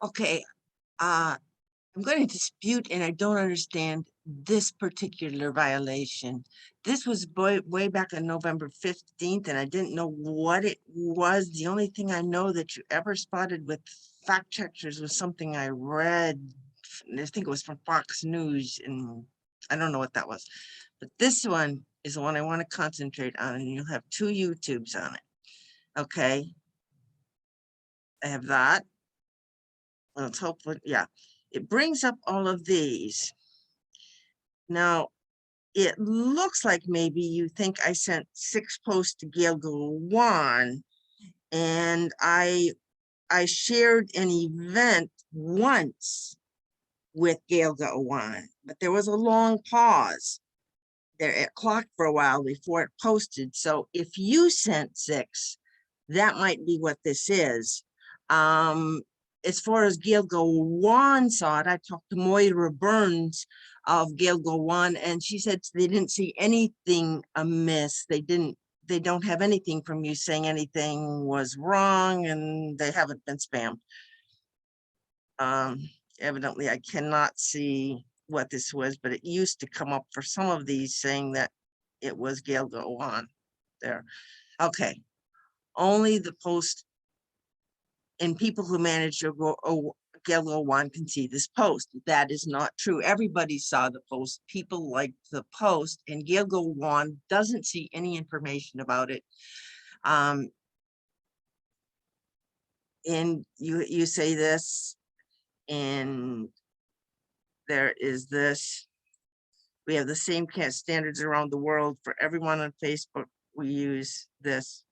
Okay, I'm going to dispute, and I don't understand this particular violation. This was way back on November 15th, and I didn't know what it was. The only thing I know that you ever spotted with fact checkers was something I read. I think it was from Fox News, and I don't know what that was. But this one is the one I want to concentrate on, and you'll have two YouTubes on it. Okay. I have that. Let's hope, yeah. It brings up all of these. Now, it looks like maybe you think I sent 6 posts to Gail Gilwan, and I shared an event once with Gail Gilwan, but there was a long pause there. It clocked for a while before it posted. So if you sent 6, that might be what this is. As far as Gail Gilwan saw it, I talked to Moira Burns of Gail Gilwan, and she said they didn't see anything amiss. They don't have anything from you saying anything was wrong, and they haven't been spammed. Evidently, I cannot see what this was, but it used to come up for some of these saying that it was Gail Gilwan there. Okay, only the post and people who manage to go, oh, Gail Gilwan can see this post. That is not true. Everybody saw the post. People liked the post, and Gail Gilwan doesn't see any information about it. And you say this, and there is this. We have the same standards around the world for everyone on Facebook. We use this.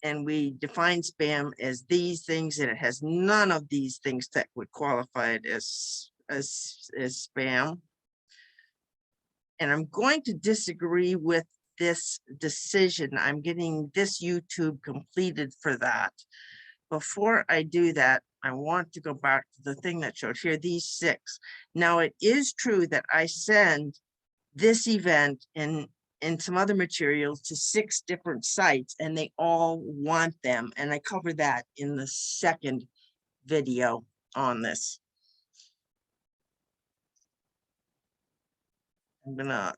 And we define spam as these things, and it has none of these things that would qualify it as spam. And I'm going to disagree with this decision. I'm getting this YouTube completed for that. Before I do that, I want to go back to the thing that showed here, these 6. Now, it is true that I send this event and some other materials to 6 different sites, and they all want them. And I cover that in the second video on this. I'm gonna